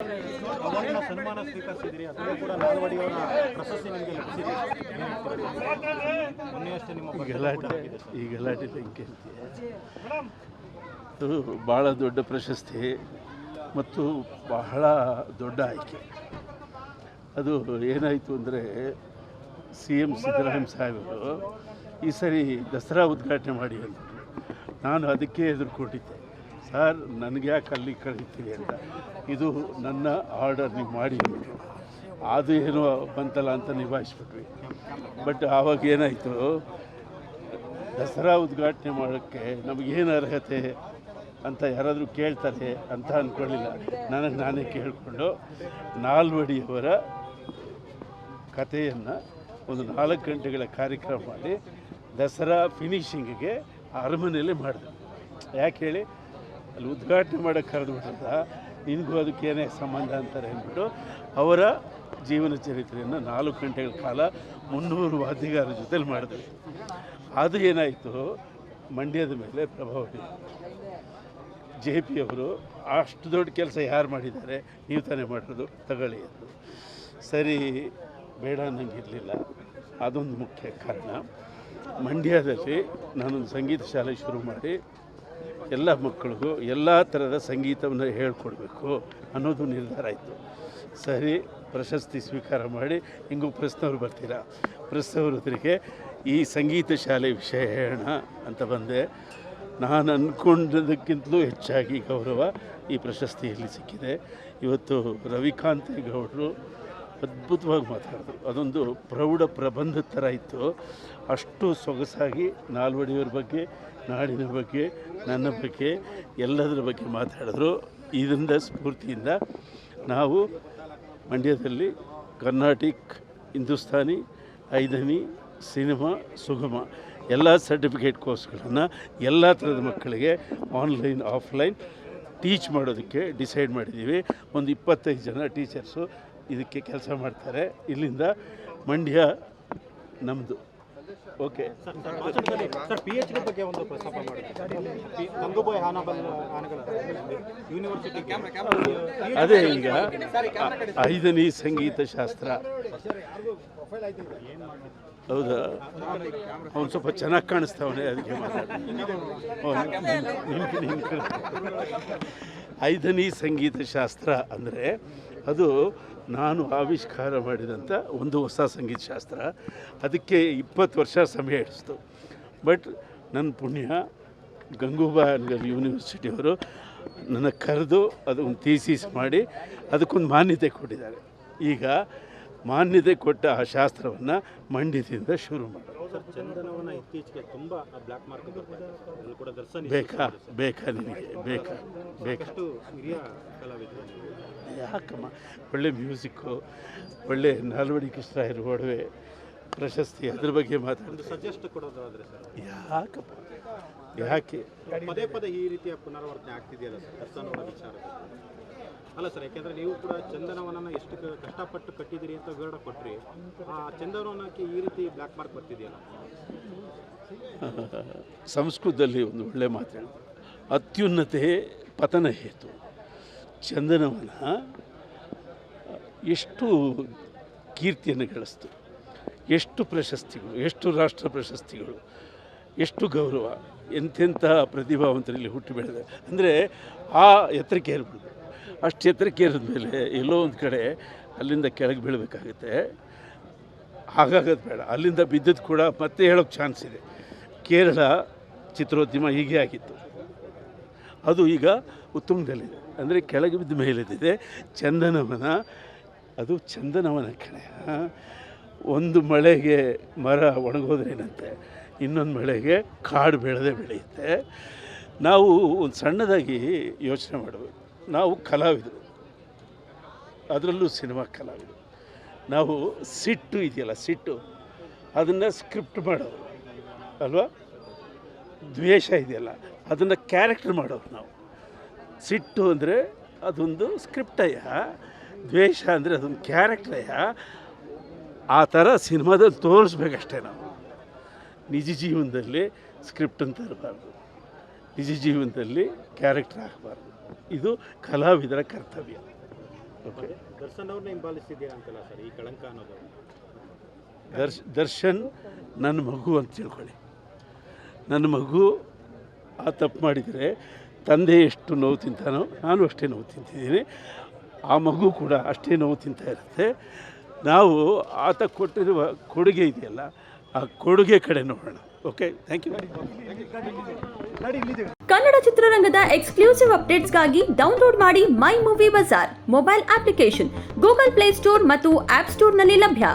ಅವಾರ್ಡ್ನ ಸನ್ಮಾನ ಸ್ವೀಕರಿಸಿದ್ರಿ, ಅದರಲ್ಲೂ ಕೂಡ ನಾಲ್ವಡಿಯವರ ಪ್ರಶಸ್ತಿ ನಿಮಗೆ ಲಭಿಸಿದೆ. ಮೊನ್ನೆಯಷ್ಟೇ ನಿಮ್ಮ ಈ ಗಲಾಟೆ ಬೆಂಕಿ ಅದು ಭಾಳ ದೊಡ್ಡ ಪ್ರಶಸ್ತಿ ಮತ್ತು ಬಹಳ ದೊಡ್ಡ ಆಯ್ಕೆ. ಅದು ಏನಾಯಿತು ಅಂದರೆ CM ಸಿದ್ದರಾಮಯ್ಯ ಸಾಹೇಬರು ಈ ಸರಿ ದಸರಾ ಉದ್ಘಾಟನೆ ಮಾಡಿ ಅಂದರು. ನಾನು ಅದಕ್ಕೆ ಎದುರುಕೊಟ್ಟಿದ್ದೆ, ಸರ್ ನನಗೆ ಯಾಕೆ ಅಲ್ಲಿ ಕಳೀತೀರಿ ಅಂತ. ಇದು ನನ್ನ ಆರ್ಡರ್ ನೀವು ಮಾಡಿ ಅಂದರು. ಅದು ಏನೋ ಬಂತಲ್ಲ ಅಂತ ನಿಭಾಯಿಸ್ಬಿಟ್ವಿ. ಬಟ್ ಆವಾಗ ಏನಾಯಿತು, ದಸರಾ ಉದ್ಘಾಟನೆ ಮಾಡೋಕ್ಕೆ ನಮಗೇನು ಅರ್ಹತೆ ಅಂತ ಯಾರಾದರೂ ಕೇಳ್ತಾರೆ ಅಂತ ಅಂದ್ಕೊಳ್ಳಿಲ್ಲ. ನನಗೆ ನಾನೇ ಕೇಳಿಕೊಂಡು ನಾಲ್ವಡಿಯವರ ಕಥೆಯನ್ನು ಒಂದು 4 ಗಂಟೆಗಳ ಕಾರ್ಯಕ್ರಮ ಮಾಡಿ ದಸರಾ ಫಿನಿಷಿಂಗಿಗೆ ಅರಮನೆಯಲ್ಲೇ ಮಾಡಿದೆ. ಯಾಕೆ ಹೇಳಿ, ಅಲ್ಲಿ ಉದ್ಘಾಟನೆ ಮಾಡೋಕ್ಕೆ ಕರೆದುಬಿಟ್ರದ ನಿನಗೂ ಅದಕ್ಕೇನೇ ಸಂಬಂಧ ಅಂತಾರೆ ಅಂದ್ಬಿಟ್ಟು ಅವರ ಜೀವನ ಚರಿತ್ರೆಯನ್ನು 4 ಗಂಟೆಗಳ ಕಾಲ 300 ವಾದ್ಯಗಾರರ ಜೊತೆಲಿ ಮಾಡಿದ್ವಿ. ಅದು ಏನಾಯಿತು, ಮಂಡ್ಯದ ಮೇಲೆ ಪ್ರಭಾವ ಬೀರಿತು. JP ಅವರು ಅಷ್ಟು ದೊಡ್ಡ ಕೆಲಸ ಯಾರು ಮಾಡಿದ್ದಾರೆ, ನೀವು ತಾನೇ ಮಾಡಿರೋದು, ತಗೊಳ್ಳಿ ಅಂದರು. ಸರಿ ಬೇಡ ನನಗಿರಲಿಲ್ಲ. ಅದೊಂದು ಮುಖ್ಯ ಕಾರಣ. ಮಂಡ್ಯದಲ್ಲಿ ನಾನೊಂದು ಸಂಗೀತ ಶಾಲೆ ಶುರು ಮಾಡಿ ಎಲ್ಲ ಮಕ್ಕಳಿಗೂ ಎಲ್ಲ ಥರದ ಸಂಗೀತವನ್ನು ಹೇಳ್ಕೊಡ್ಬೇಕು ಅನ್ನೋದು ನಿರ್ಧಾರ ಆಯಿತು. ಸರಿ, ಪ್ರಶಸ್ತಿ ಸ್ವೀಕಾರ ಮಾಡಿ ಹಿಂಗೂ ಪ್ರೆಸ್ನವ್ರು ಬರ್ತೀರಾ, ಪ್ರೆಸ್ನವ್ರಿಗೆ ಈ ಸಂಗೀತ ಶಾಲೆ ವಿಷಯ ಹೇಳೋಣ ಅಂತ ಬಂದೆ. ನಾನು ಅಂದ್ಕೊಂಡದಕ್ಕಿಂತಲೂ ಹೆಚ್ಚಾಗಿ ಗೌರವ ಈ ಪ್ರಶಸ್ತಿಯಲ್ಲಿ ಸಿಕ್ಕಿದೆ. ಇವತ್ತು ರವಿಕಾಂತೇಗೌಡರು ಅದ್ಭುತವಾಗಿ ಮಾತಾಡಿದ್ರು. ಅದೊಂದು ಪ್ರೌಢ ಪ್ರಬಂಧದ ಥರ ಇತ್ತು. ಅಷ್ಟು ಸೊಗಸಾಗಿ ನಾಲ್ವಡಿಯವರ ಬಗ್ಗೆ, ನಾಡಿನ ಬಗ್ಗೆ, ನನ್ನ ಬಗ್ಗೆ, ಎಲ್ಲದರ ಬಗ್ಗೆ ಮಾತಾಡಿದ್ರು. ಇದರಿಂದ ಸ್ಫೂರ್ತಿಯಿಂದ ನಾವು ಮಂಡ್ಯದಲ್ಲಿ ಕರ್ನಾಟಿಕ್, ಹಿಂದೂಸ್ತಾನಿ, ಐದನಿ, ಸಿನಿಮಾ, ಸುಗಮ ಎಲ್ಲ ಸರ್ಟಿಫಿಕೇಟ್ ಕೋರ್ಸ್ಗಳನ್ನು ಎಲ್ಲ ಥರದ ಮಕ್ಕಳಿಗೆ ಆನ್ಲೈನ್ ಆಫ್ಲೈನ್ ಟೀಚ್ ಮಾಡೋದಕ್ಕೆ ಡಿಸೈಡ್ ಮಾಡಿದ್ದೀವಿ. ಒಂದು 25 ಜನ ಟೀಚರ್ಸು ಇದಕ್ಕೆ ಕೆಲಸ ಮಾಡ್ತಾರೆ. ಇಲ್ಲಿಂದ ಮಂಡ್ಯ ನಮ್ಮದು. ಓಕೆ ಸರ್, PhD ಬಗ್ಗೆ ಒಂದು ಪ್ರಸ್ತಾಪ ಮಾಡಿದ್ವಿ. ಗಂಗೂಬಾಯಿ ಹಾನಗಲ್ ಯೂನಿವರ್ಸಿಟಿ ಅದೇ ಈಗ 5ನೇ ಸಂಗೀತ ಶಾಸ್ತ್ರ. ಹೌದಾ, ಅವನು ಸ್ವಲ್ಪ ಚೆನ್ನಾಗಿ ಕಾಣಿಸ್ತಾವನೆ, ಅದಕ್ಕೆ ಮಾತಾಡ್ತೀನಿ. 5ನೇ ಸಂಗೀತ ಶಾಸ್ತ್ರ ಅಂದರೆ ಅದು ನಾನು ಆವಿಷ್ಕಾರ ಮಾಡಿದಂಥ ಒಂದು ಹೊಸ ಸಂಗೀತ ಶಾಸ್ತ್ರ. ಅದಕ್ಕೆ 20 ವರ್ಷ ಸಮಯ ಹಿಡಿಸ್ತು. ಬಟ್ ನನ್ನ ಪುಣ್ಯ, ಗಂಗೂಬಾಯಿ ಯೂನಿವರ್ಸಿಟಿಯವರು ನನ್ನ ಕರೆದು ಅದೊಂದು ಥೀಸಿಸ್ ಮಾಡಿ ಅದಕ್ಕೊಂದು ಮಾನ್ಯತೆ ಕೊಟ್ಟಿದ್ದಾರೆ. ಈಗ ಮಾನ್ಯತೆ ಕೊಟ್ಟ ಆ ಶಾಸ್ತ್ರವನ್ನು ಮಂಡ್ಯದಿಂದ ಶುರು ಮಾಡೋದು. ಚಂದನವನ ಇತ್ತೀಚೆಗೆ ತುಂಬ ಬ್ಲ್ಯಾಕ್ ಮಾರ್ಕ್ ಕೂಡ ದರ್ಶನ ಬೇಕಾ ನಿನಗೆ ಬೇಕಾ ಹಿರಿಯ ಕಲಾವಿದರು. ಯಾಕಮ್ಮ, ಒಳ್ಳೆ ಮ್ಯೂಸಿಕ್ಕು, ಒಳ್ಳೆ ನಾಲ್ವಡಿ ಕೃಷ್ಣರಾಯರ ಒಡವೆ ಪ್ರಶಸ್ತಿ, ಅದ್ರ ಬಗ್ಗೆ ಮಾತಾಡೋದು. ಸಜೆಸ್ಟ್ ಕೊಡೋದಾದರೆ ಸರ್, ಯಾಕಪ್ಪ, ಯಾಕೆ ಪದೇ ಪದೇ ಈ ರೀತಿಯ ಪುನರಾವರ್ತನೆ ಆಗ್ತಿದೆಯಲ್ಲ ಸರ್ ದರ್ಶನವನ ವಿಚಾರ? ಅಲ್ಲ ಸರ್, ಯಾಕೆಂದರೆ ನೀವು ಕೂಡ ಚಂದನವನನ್ನು ಎಷ್ಟು ಕಷ್ಟಪಟ್ಟು ಕಟ್ಟಿದ್ದೀರಿ ಅಂತ ವಿವರ ಕೊಟ್ಟರಿ. ಆ ಚಂದನವನಕ್ಕೆ ಈ ರೀತಿ ಬ್ಲ್ಯಾಕ್ ಮಾರ್ಕ್ ಬರ್ತಿದೆಯಲ್ಲ? ಸಂಸ್ಕೃತದಲ್ಲಿ ಒಂದು ಒಳ್ಳೆ ಮಾತು, ಅತ್ಯುನ್ನತೆ ಪತನ ಹೇತು. ಚಂದನವನ ಎಷ್ಟು ಕೀರ್ತಿಯನ್ನು ಗಳಿಸ್ತು, ಎಷ್ಟು ಪ್ರಶಸ್ತಿಗಳು, ಎಷ್ಟು ರಾಷ್ಟ್ರ ಪ್ರಶಸ್ತಿಗಳು, ಎಷ್ಟು ಗೌರವ, ಎಂತೆಂಥ ಪ್ರತಿಭಾವಂತರಲ್ಲಿ ಹುಟ್ಟು ಬೆಳೆದ. ಅಂದರೆ ಆ ಎತ್ತರಕ್ಕೆ ಏರ್ಬಿಡ್ದು. ಅಷ್ಟು ಎತ್ತರಕ್ಕೆ ಏರಿದ ಮೇಲೆ ಎಲ್ಲೋ ಒಂದು ಕಡೆ ಅಲ್ಲಿಂದ ಕೆಳಗೆ ಬೀಳಬೇಕಾಗುತ್ತೆ. ಹಾಗಾಗೋದು ಬೇಡ. ಅಲ್ಲಿಂದ ಬಿದ್ದದ್ದು ಕೂಡ ಮತ್ತೆ ಹೇಳೋಕ್ಕೆ ಚಾನ್ಸ್ ಇದೆ. ಕೇರಳ ಚಿತ್ರೋದ್ಯಮ ಹೀಗೆ ಆಗಿತ್ತು, ಅದು ಈಗ ಉತ್ತುಂಗದಲ್ಲಿದೆ. ಅಂದರೆ ಕೆಳಗೆ ಬಿದ್ದ ಮೇಲೆದಿದೆ. ಚಂದನವನ, ಅದು ಚಂದನವನ ಕಡೆ. ಒಂದು ಮಳೆಗೆ ಮರ ಒಣಗೋದ್ರೇನಂತೆ, ಇನ್ನೊಂದು ಮಳೆಗೆ ಕಾಡು ಬೆಳೆಯುತ್ತೆ. ನಾವು ಒಂದು ಸಣ್ಣದಾಗಿ ಯೋಚನೆ ಮಾಡಬೇಕು. ನಾವು ಕಲಾವಿದರು, ಅದರಲ್ಲೂ ಸಿನಿಮಾ ಕಲಾವಿದರು. ನಾವು ಸಿಟ್ಟು ಇದೆಯಲ್ಲ, ಸಿಟ್ಟು ಅದನ್ನು ಸ್ಕ್ರಿಪ್ಟ್ ಮಾಡೋರು ಅಲ್ವಾ. ದ್ವೇಷ ಇದೆಯಲ್ಲ, ಅದನ್ನು ಕ್ಯಾರೆಕ್ಟರ್ ಮಾಡೋರು ನಾವು. ಸಿಟ್ಟು ಅಂದರೆ ಅದೊಂದು ಸ್ಕ್ರಿಪ್ಟಯ್ಯ, ದ್ವೇಷ ಅಂದರೆ ಅದೊಂದು ಕ್ಯಾರೆಕ್ಟರಯ್ಯ. ಆ ಥರ ಸಿನಿಮಾದಲ್ಲಿ ತೋರಿಸ್ಬೇಕಷ್ಟೇ ನಾವು. ನಿಜ ಜೀವನದಲ್ಲಿ ಸ್ಕ್ರಿಪ್ಟನ್ನು ತರಬಾರ್ದು, ನಿಜ ಜೀವನದಲ್ಲಿ ಕ್ಯಾರೆಕ್ಟರ್ ಆಗಬಾರ್ದು. ಇದು ಕಲಾವಿದರ ಕರ್ತವ್ಯ. ಓಕೆ. ದರ್ಶನ್ ಅವ್ರನ್ನ ಹಿಂಬಾಲಿಸಿದ್ದೀರಾ ಅಂತಲ್ಲ ಸರ್ ಈ ಕಳಂಕ ಅನ್ನೋದು? ದರ್ಶನ್ ನನ್ನ ಮಗು ಅಂತ ತಿಳ್ಕೊಳ್ಳಿ. ನನ್ನ ಮಗು ಆ ತಪ್ಪು ಮಾಡಿದರೆ ತಂದೆ ಎಷ್ಟು ನೋವು ತಿಂತಾನೋ ನಾನು ಅಷ್ಟೇ ನೋವು ತಿಂತಿದ್ದೀನಿ. ಆ ಮಗು ಕೂಡ ಅಷ್ಟೇ ನೋವು ತಿಂತಾ ಇರುತ್ತೆ. ನಾವು ಆತ ಕೊಟ್ಟಿರುವ ಕೊಡುಗೆ ಇದೆಯಲ್ಲ, ಆ ಕೊಡುಗೆ ಕಡೆ ನೋಡೋಣ. Okay, thank you. ಕನ್ನಡ ಚಿತ್ರರಂಗದ ಎಕ್ಸ್ಕ್ಲೂಸಿವ್ ಅಪ್ಡೇಟ್ಸ್ಗಾಗಿ ಡೌನ್ಲೋಡ್ ಮಾಡಿ my movie bazaar mobile application Google play store ಮತ್ತು ಆಪ್ ಸ್ಟೋರ್ನಲ್ಲಿ ಲಭ್ಯ.